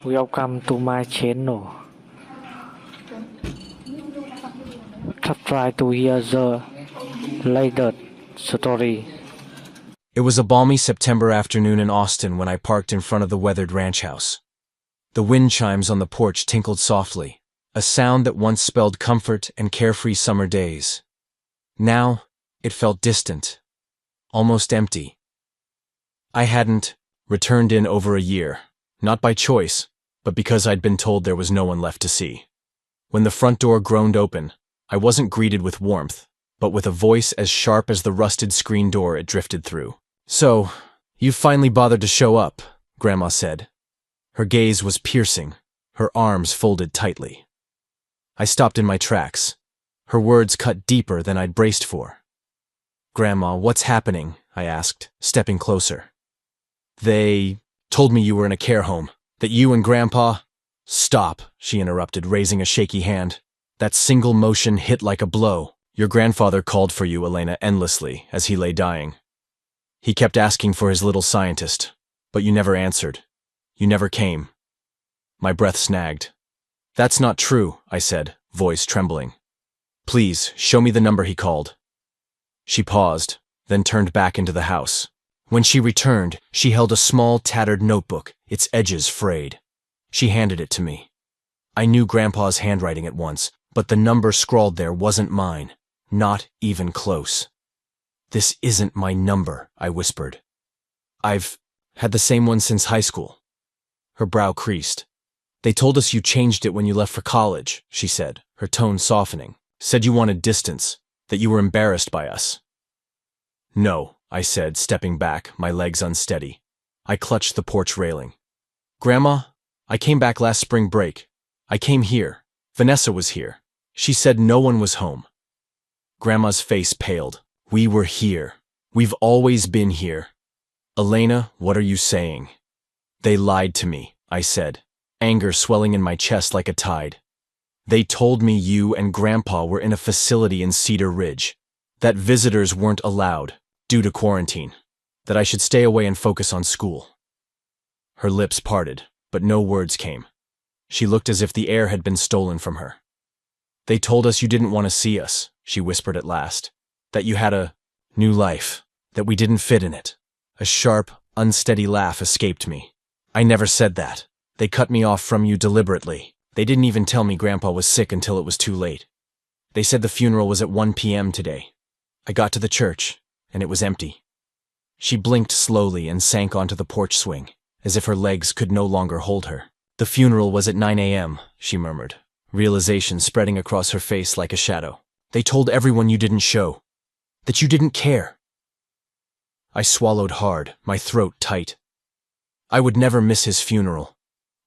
Welcome to my channel. Try to hear the latest story. It was a balmy September afternoon in Austin when I parked in front of the weathered ranch house. The wind chimes on the porch tinkled softly, a sound that once spelled comfort and carefree summer days. Now, it felt distant, almost empty. I hadn't returned in over a year, not by choice, but because I'd been told there was no one left to see. When the front door groaned open, I wasn't greeted with warmth, but with a voice as sharp as the rusted screen door it drifted through. "So, you've finally bothered to show up," Grandma said. Her gaze was piercing, her arms folded tightly. I stopped in my tracks. Her words cut deeper than I'd braced for. "Grandma, what's happening?" I asked, stepping closer. "They told me you were in a care home, that you and Grandpa—" "Stop," she interrupted, raising a shaky hand. That single motion hit like a blow. "Your grandfather called for you, Elena, endlessly, as he lay dying. He kept asking for his little scientist, but you never answered. You never came." My breath snagged. "That's not true," I said, voice trembling. "Please, show me the number he called." She paused, then turned back into the house. When she returned, she held a small, tattered notebook, its edges frayed. She handed it to me. I knew Grandpa's handwriting at once, but the number scrawled there wasn't mine, not even close. "This isn't my number," I whispered. "I've had the same one since high school." Her brow creased. "They told us you changed it when you left for college," she said, her tone softening. "Said you wanted distance, that you were embarrassed by us." "No," I said, stepping back, my legs unsteady. I clutched the porch railing. "Grandma, I came back last spring break. I came here. Vanessa was here. She said no one was home." Grandma's face paled. "We were here. We've always been here." "Elena, what are you saying?" "They lied to me," I said, anger swelling in my chest like a tide. "They told me you and Grandpa were in a facility in Cedar Ridge, that visitors weren't allowed, due to quarantine, that I should stay away and focus on school." Her lips parted, but no words came. She looked as if the air had been stolen from her. "They told us you didn't want to see us," she whispered at last. "That you had a new life, that we didn't fit in it." A sharp, unsteady laugh escaped me. "I never said that. They cut me off from you deliberately. They didn't even tell me Grandpa was sick until it was too late. They said the funeral was at 1 p.m. today. I got to the church, and it was empty." She blinked slowly and sank onto the porch swing, as if her legs could no longer hold her. "The funeral was at 9 a.m., she murmured, realization spreading across her face like a shadow. "They told everyone you didn't show, that you didn't care." I swallowed hard, my throat tight. I would never miss his funeral.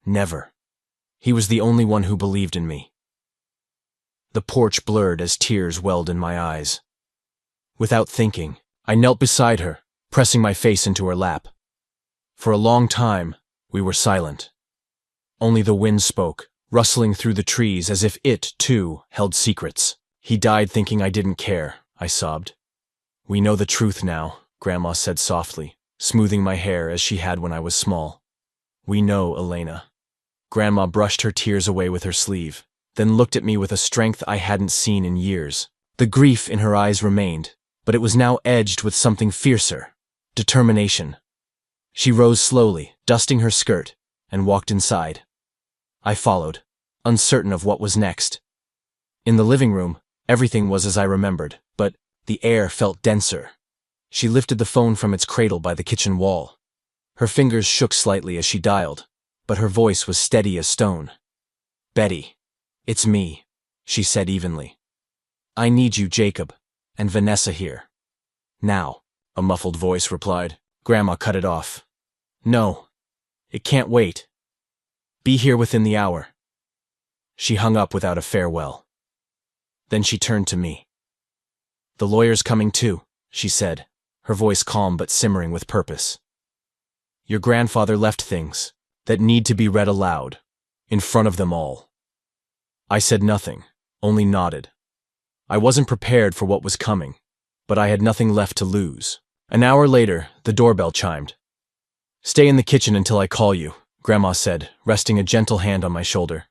Never. He was the only one who believed in me. The porch blurred as tears welled in my eyes. Without thinking, I knelt beside her, pressing my face into her lap. For a long time, we were silent. Only the wind spoke, rustling through the trees as if it, too, held secrets. "He died thinking I didn't care," I sobbed. "We know the truth now," Grandma said softly, smoothing my hair as she had when I was small. "We know, Elena." Grandma brushed her tears away with her sleeve, then looked at me with a strength I hadn't seen in years. The grief in her eyes remained, but it was now edged with something fiercer, determination. She rose slowly, dusting her skirt, and walked inside. I followed, uncertain of what was next. In the living room, everything was as I remembered, but the air felt denser. She lifted the phone from its cradle by the kitchen wall. Her fingers shook slightly as she dialed, but her voice was steady as stone. "Betty, it's me," she said evenly. "I need you, Jacob, and Vanessa here. Now," a muffled voice replied. Grandma cut it off. "No, it can't wait. Be here within the hour." She hung up without a farewell. Then she turned to me. "The lawyer's coming too," she said, her voice calm but simmering with purpose. "Your grandfather left things that need to be read aloud, in front of them all." I said nothing, only nodded. I wasn't prepared for what was coming, but I had nothing left to lose. An hour later, the doorbell chimed. "Stay in the kitchen until I call you," Grandma said, resting a gentle hand on my shoulder.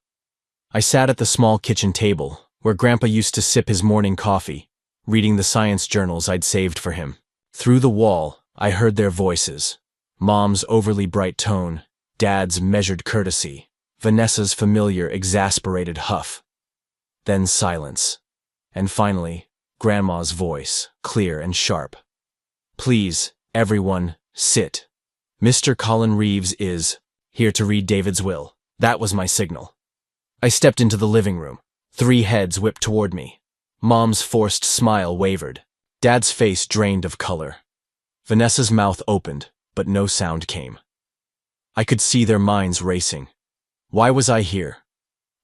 I sat at the small kitchen table, where Grandpa used to sip his morning coffee, reading the science journals I'd saved for him. Through the wall, I heard their voices. Mom's overly bright tone, Dad's measured courtesy, Vanessa's familiar, exasperated huff. Then silence. And finally, Grandma's voice, clear and sharp. Please, everyone, sit. Mr. Colin Reeves is here to read David's will. That was my signal. I stepped into the living room. 3 heads whipped toward me. Mom's forced smile wavered. Dad's face drained of color. Vanessa's mouth opened, but no sound came. I could see their minds racing. Why was I here?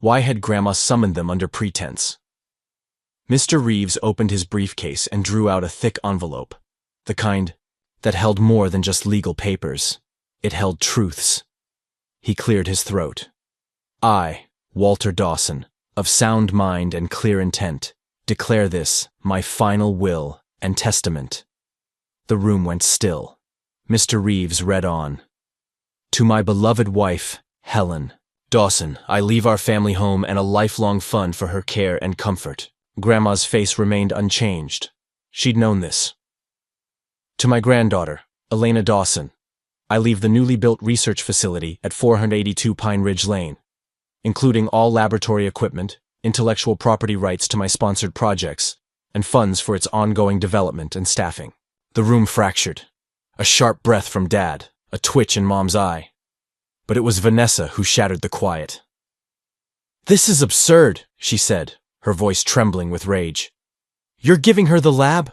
Why had Grandma summoned them under pretense? Mr. Reeves opened his briefcase and drew out a thick envelope, the kind that held more than just legal papers. It held truths. He cleared his throat. I, Walter Dawson, of sound mind and clear intent, declare this my final will and testament. The room went still. Mr. Reeves read on. To my beloved wife, Helen Dawson, I leave our family home and a lifelong fund for her care and comfort. Grandma's face remained unchanged. She'd known this. To my granddaughter, Elena Dawson, I leave the newly built research facility at 482 Pine Ridge Lane, including all laboratory equipment, intellectual property rights to my sponsored projects, and funds for its ongoing development and staffing. The room fractured. A sharp breath from Dad, a twitch in Mom's eye. But it was Vanessa who shattered the quiet. This is absurd, she said, her voice trembling with rage. You're giving her the lab?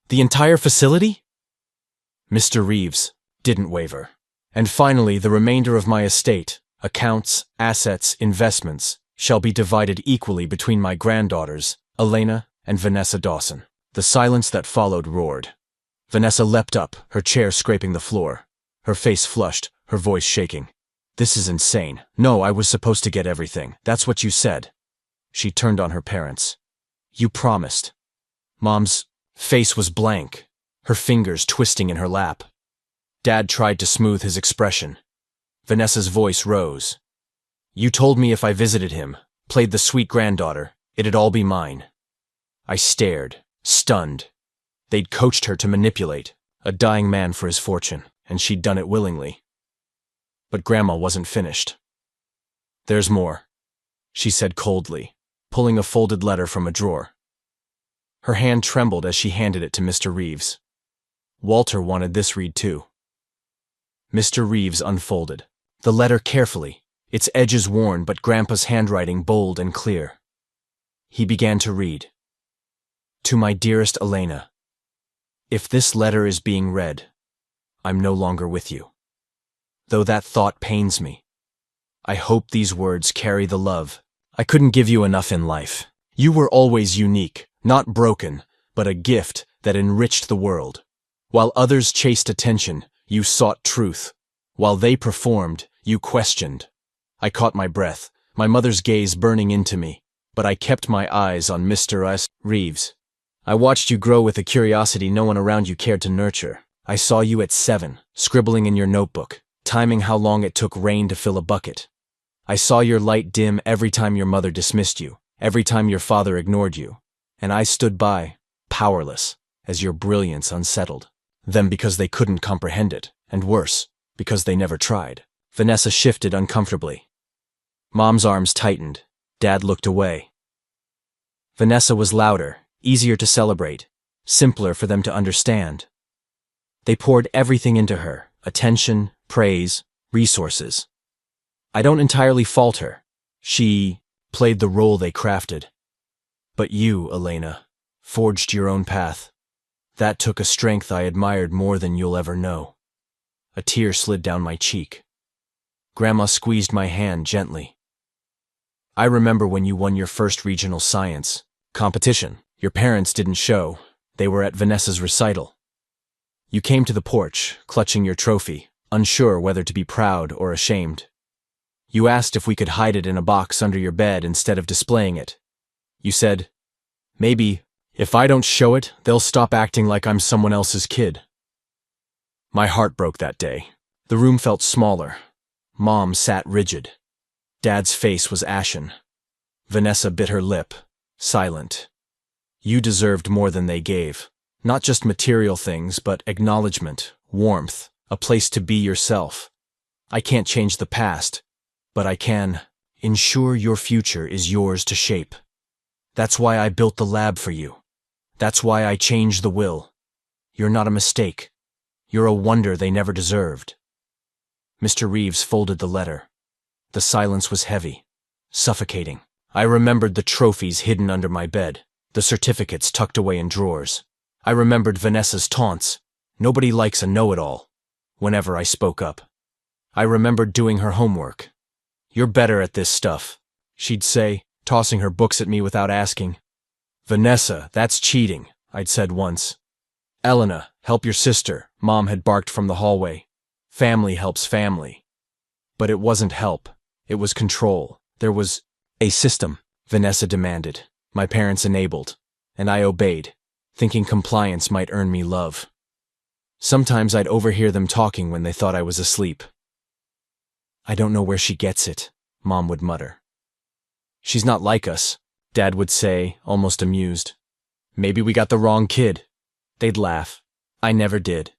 The entire facility? Mr. Reeves didn't waver. And finally, the remainder of my estate, accounts, assets, investments, shall be divided equally between my granddaughters, Elena and Vanessa Dawson. The silence that followed roared. Vanessa leapt up, her chair scraping the floor. Her face flushed, her voice shaking. This is insane. No, I was supposed to get everything. That's what you said. She turned on her parents. You promised. Mom's face was blank, her fingers twisting in her lap. Dad tried to smooth his expression. Vanessa's voice rose. You told me if I visited him, played the sweet granddaughter, it'd all be mine. I stared, stunned. They'd coached her to manipulate, a dying man for his fortune, and she'd done it willingly. But Grandma wasn't finished. There's more, she said coldly, pulling a folded letter from a drawer. Her hand trembled as she handed it to Mr. Reeves. Walter wanted this read too. Mr. Reeves unfolded the letter carefully, its edges worn but Grandpa's handwriting bold and clear. He began to read. To my dearest Elena, if this letter is being read, I'm no longer with you. Though that thought pains me, I hope these words carry the love. I couldn't give you enough in life. You were always unique, not broken, but a gift that enriched the world. While others chased attention, you sought truth. While they performed, you questioned. I caught my breath, my mother's gaze burning into me, but I kept my eyes on Mr. Reeves. I watched you grow with a curiosity no one around you cared to nurture. I saw you at 7, scribbling in your notebook, timing how long it took rain to fill a bucket. I saw your light dim every time your mother dismissed you, every time your father ignored you, and I stood by, powerless, as your brilliance unsettled. Them because they couldn't comprehend it, and worse, because they never tried. Vanessa shifted uncomfortably. Mom's arms tightened. Dad looked away. Vanessa was louder, easier to celebrate, simpler for them to understand. They poured everything into her, attention, praise, resources. I don't entirely fault her. She played the role they crafted. But you, Elena, forged your own path. That took a strength I admired more than you'll ever know. A tear slid down my cheek. Grandma squeezed my hand gently. I remember when you won your first regional science competition. Your parents didn't show. They were at Vanessa's recital. You came to the porch, clutching your trophy, unsure whether to be proud or ashamed. You asked if we could hide it in a box under your bed instead of displaying it. You said, maybe, if I don't show it, they'll stop acting like I'm someone else's kid. My heart broke that day. The room felt smaller. Mom sat rigid. Dad's face was ashen. Vanessa bit her lip, silent. You deserved more than they gave. Not just material things, but acknowledgement, warmth, a place to be yourself. I can't change the past, but I can ensure your future is yours to shape. That's why I built the lab for you. That's why I changed the will. You're not a mistake. You're a wonder they never deserved. Mr. Reeves folded the letter. The silence was heavy, suffocating. I remembered the trophies hidden under my bed, the certificates tucked away in drawers. I remembered Vanessa's taunts. Nobody likes a know-it-all. Whenever I spoke up. I remembered doing her homework. You're better at this stuff, she'd say, tossing her books at me without asking. Vanessa, that's cheating, I'd said once. Elena, help your sister, Mom had barked from the hallway. Family helps family. But it wasn't help. It was control. There was a system, Vanessa demanded. My parents enabled. And I obeyed, thinking compliance might earn me love. Sometimes I'd overhear them talking when they thought I was asleep. I don't know where she gets it, Mom would mutter. She's not like us, Dad would say, almost amused. Maybe we got the wrong kid. They'd laugh. I never did.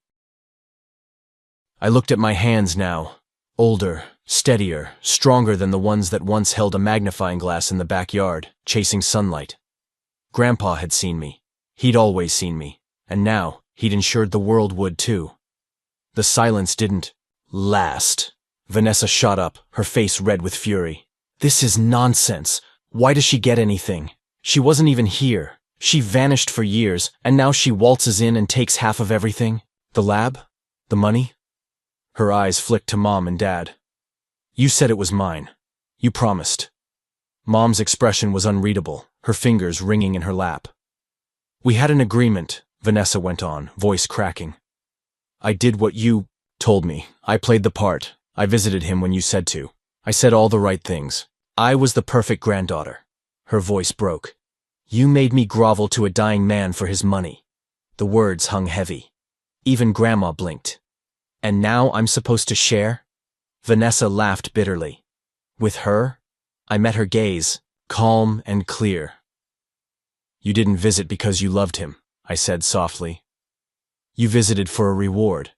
I looked at my hands now. Older, steadier, stronger than the ones that once held a magnifying glass in the backyard, chasing sunlight. Grandpa had seen me. He'd always seen me. And now, he'd ensured the world would too. The silence didn't last. Vanessa shot up, her face red with fury. This is nonsense. Why does she get anything? She wasn't even here. She vanished for years, and now she waltzes in and takes half of everything. The lab? The money? Her eyes flicked to Mom and Dad. You said it was mine. You promised. Mom's expression was unreadable, her fingers ringing in her lap. We had an agreement, Vanessa went on, voice cracking. I did what you told me. I played the part. I visited him when you said to. I said all the right things. I was the perfect granddaughter. Her voice broke. You made me grovel to a dying man for his money. The words hung heavy. Even Grandma blinked. And now I'm supposed to share? Vanessa laughed bitterly. With her? I met her gaze, calm and clear. You didn't visit because you loved him, I said softly. You visited for a reward.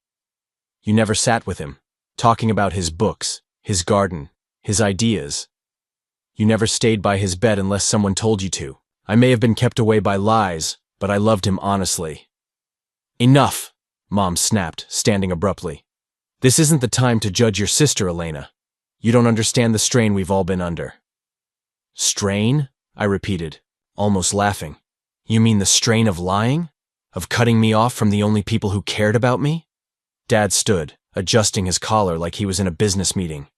You never sat with him, talking about his books, his garden, his ideas. You never stayed by his bed unless someone told you to. I may have been kept away by lies, but I loved him honestly. Enough, Mom snapped, standing abruptly. This isn't the time to judge your sister, Elena. You don't understand the strain we've all been under. Strain? I repeated, almost laughing. You mean the strain of lying? Of cutting me off from the only people who cared about me? Dad stood, adjusting his collar like he was in a business meeting.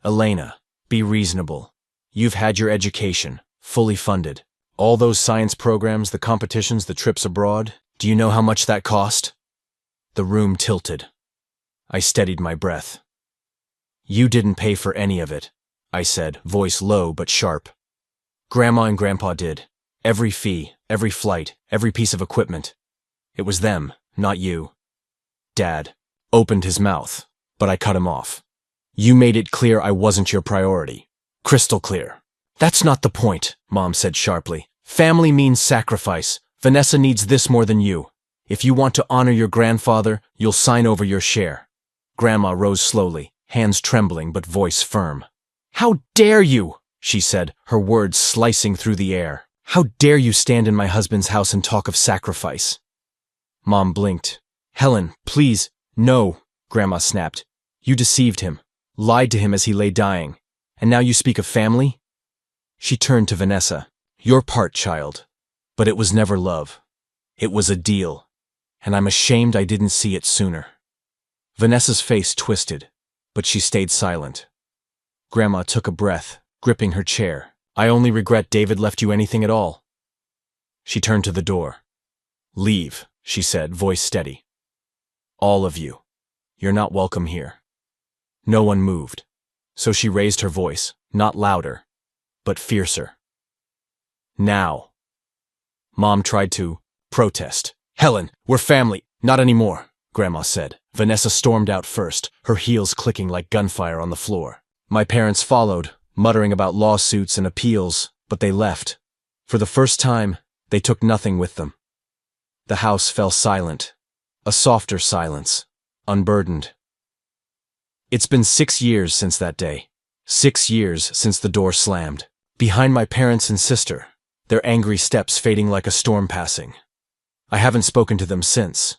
Elena, be reasonable. You've had your education, fully funded. All those science programs, the competitions, the trips abroad. Do you know how much that cost? The room tilted. I steadied my breath. You didn't pay for any of it, I said, voice low but sharp. Grandma and Grandpa did. Every fee, every flight, every piece of equipment. It was them, not you. Dad opened his mouth, but I cut him off. You made it clear I wasn't your priority. Crystal clear. That's not the point, Mom said sharply. Family means sacrifice. Vanessa needs this more than you. If you want to honor your grandfather, you'll sign over your share. Grandma rose slowly, hands trembling but voice firm. How dare you, she said, her words slicing through the air. How dare you stand in my husband's house and talk of sacrifice? Mom blinked. Helen, please, no, Grandma snapped. You deceived him, lied to him as he lay dying, and now you speak of family? She turned to Vanessa. Your part, child. But it was never love. It was a deal, and I'm ashamed I didn't see it sooner. Vanessa's face twisted, but she stayed silent. Grandma took a breath, gripping her chair. I only regret David left you anything at all. She turned to the door. Leave, she said, voice steady. All of you. You're not welcome here. No one moved, so she raised her voice, not louder, but fiercer. Now. Mom tried to protest. Helen, we're family, not anymore. Grandma said. Vanessa stormed out first, her heels clicking like gunfire on the floor. My parents followed, muttering about lawsuits and appeals, but they left. For the first time, they took nothing with them. The house fell silent. A softer silence, unburdened. It's been 6 years since that day. 6 years since the door slammed. Behind my parents and sister, their angry steps fading like a storm passing. I haven't spoken to them since.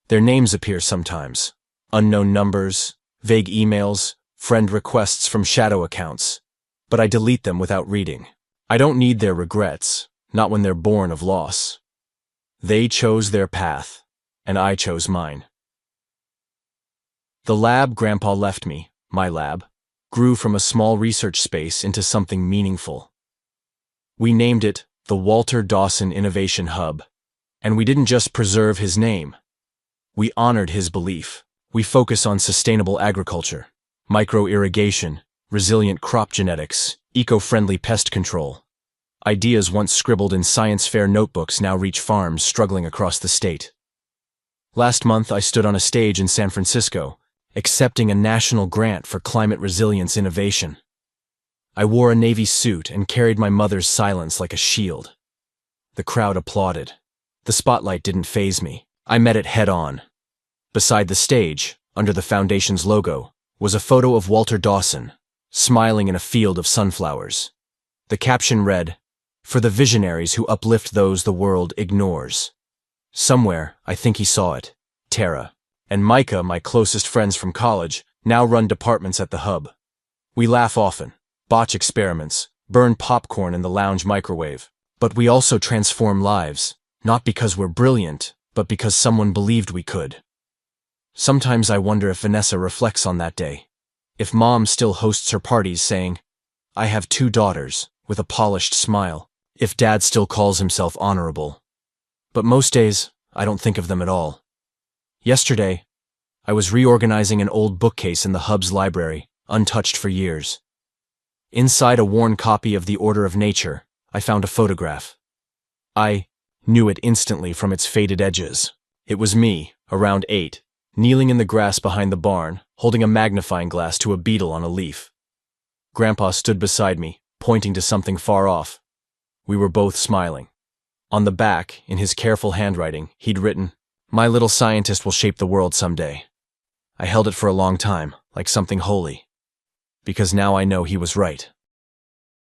Their names appear sometimes. Unknown numbers, vague emails, friend requests from shadow accounts. But I delete them without reading. I don't need their regrets, not when they're born of loss. They chose their path, and I chose mine. The lab Grandpa left me, my lab, grew from a small research space into something meaningful. We named it the Walter Dawson Innovation Hub, and we didn't just preserve his name. We honored his belief. We focus on sustainable agriculture, micro-irrigation, resilient crop genetics, eco-friendly pest control. Ideas once scribbled in science fair notebooks now reach farms struggling across the state. Last month, I stood on a stage in San Francisco, accepting a national grant for climate resilience innovation. I wore a Navy suit and carried my mother's silence like a shield. The crowd applauded. The spotlight didn't faze me. I met it head-on. Beside the stage, under the foundation's logo, was a photo of Walter Dawson, smiling in a field of sunflowers. The caption read, "For the visionaries who uplift those the world ignores." Somewhere, I think he saw it. Tara and Micah, my closest friends from college, now run departments at the hub. We laugh often, botch experiments, burn popcorn in the lounge microwave. But we also transform lives, not because we're brilliant, but because someone believed we could. Sometimes I wonder if Vanessa reflects on that day. If Mom still hosts her parties saying, "I have 2 daughters," with a polished smile. If Dad still calls himself honorable. But most days, I don't think of them at all. Yesterday, I was reorganizing an old bookcase in the hub's library, untouched for years. Inside a worn copy of The Order of Nature, I found a photograph. I knew it instantly from its faded edges. It was me, around 8, kneeling in the grass behind the barn, holding a magnifying glass to a beetle on a leaf. Grandpa stood beside me, pointing to something far off. We were both smiling. On the back, in his careful handwriting, he'd written, "My little scientist will shape the world someday." I held it for a long time, like something holy. Because now I know he was right.